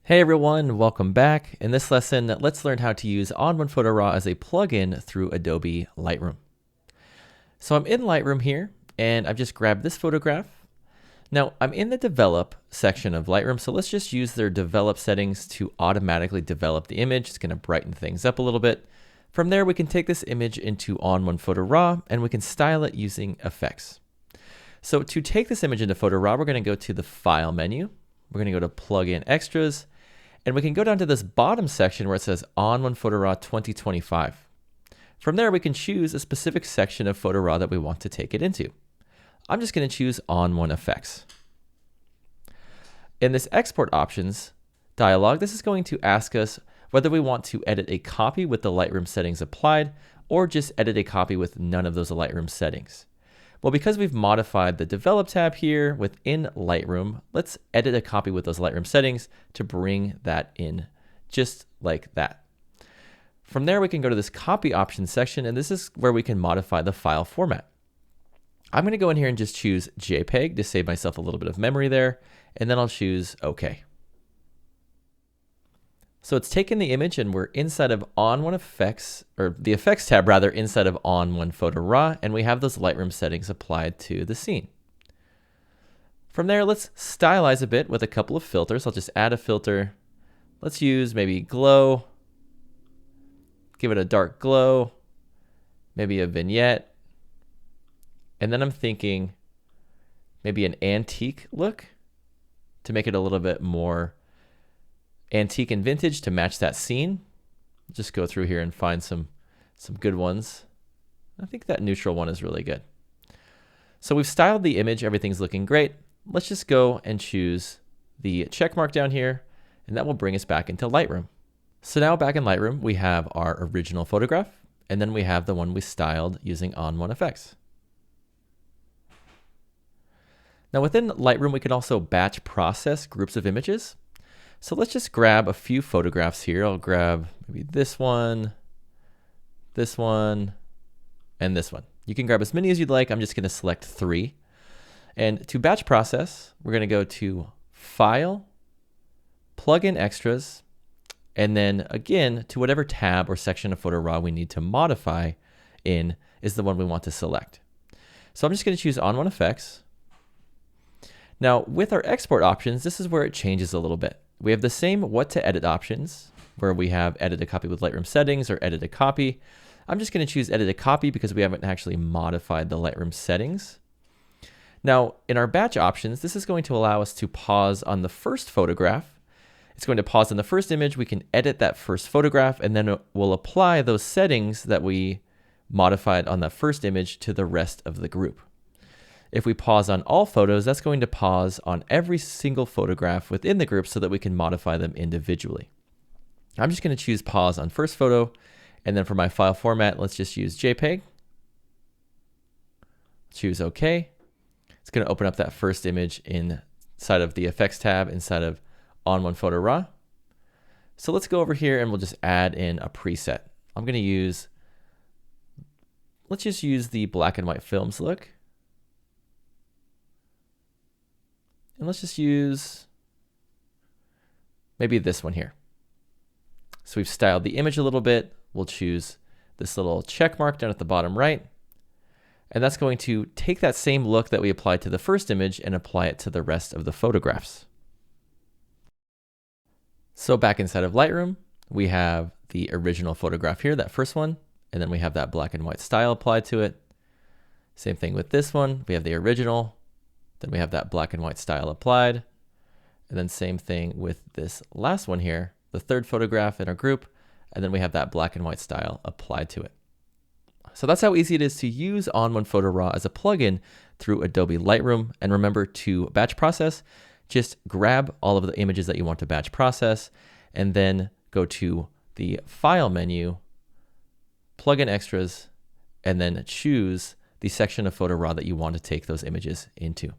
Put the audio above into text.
Hey everyone, welcome back. In this lesson, let's learn how to use ON1 Photo RAW as a plugin through Adobe Lightroom. So I'm in Lightroom here, and I've just grabbed this photograph. Now I'm in the Develop section of Lightroom, so let's just use their Develop settings to automatically develop the image. It's going to brighten things up a little bit. From there, we can take this image into ON1 Photo RAW, and we can style it using effects. So to take this image into Photo RAW, we're going to go to the File menu. We're going to go to Plugin Extras. And we can go down to this bottom section where it says ON1 Photo RAW 2025. From there, we can choose a specific section of Photo RAW that we want to take it into. I'm just going to choose ON1 Effects. In this Export Options dialog, this is going to ask us whether we want to edit a copy with the Lightroom settings applied or just edit a copy with none of those Lightroom settings. Well, because we've modified the Develop tab here within Lightroom, let's edit a copy with those Lightroom settings to bring that in just like that. From there, we can go to this Copy Options section, and this is where we can modify the file format. I'm going to go in here and just choose JPEG to save myself a little bit of memory there, and then I'll choose OK. So it's taken the image and we're inside of ON1 Effects, or the Effects tab rather, inside of ON1 Photo RAW, and we have those Lightroom settings applied to the scene. From there, let's stylize a bit with a couple of filters. I'll just add a filter. Let's use maybe glow, give it a dark glow, maybe a vignette, and then I'm thinking maybe an antique look to make it a little bit more antique and vintage to match that scene. Just go through here and find some good ones. I think that neutral one is really good. So we've styled the image, everything's looking great. Let's just go and choose the check mark down here, and that will bring us back into Lightroom. So now back in Lightroom, we have our original photograph, and then we have the one we styled using ON1 Effects. Now within Lightroom, we can also batch process groups of images. So let's just grab a few photographs here. I'll grab maybe this one, and this one. You can grab as many as you'd like. I'm just going to select 3. And to batch process, we're going to go to File, Plugin Extras, and then again, to whatever tab or section of Photo RAW we need to modify in is the one we want to select. So I'm just going to choose ON1 Effects. Now with our export options, this is where it changes a little bit. We have the same what to edit options where we have edit a copy with Lightroom settings or edit a copy. I'm just going to choose edit a copy because we haven't actually modified the Lightroom settings. Now in our batch options, this is going to allow us to pause on the first photograph. It's going to pause on the first image. We can edit that first photograph, and then we'll apply those settings that we modified on that first image to the rest of the group. If we pause on all photos, that's going to pause on every single photograph within the group so that we can modify them individually. I'm just going to choose pause on first photo, and then for my file format, let's just use JPEG. Choose OK. It's going to open up that first image inside of the Effects tab inside of ON1 Photo RAW. So let's go over here and we'll just add in a preset. Let's just use the black and white films look. And let's just use maybe this one here. So we've styled the image a little bit. We'll choose this little check mark down at the bottom right. And that's going to take that same look that we applied to the first image and apply it to the rest of the photographs. So back inside of Lightroom, we have the original photograph here, that first one, and then we have that black and white style applied to it. Same thing with this one. We have the original. Then we have that black and white style applied. And then same thing with this last one here, the third photograph in our group. And then we have that black and white style applied to it. So that's how easy it is to use ON1 Photo RAW as a plugin through Adobe Lightroom. And remember to batch process, just grab all of the images that you want to batch process, and then go to the File menu, Plugin Extras, and then choose the section of Photo RAW that you want to take those images into.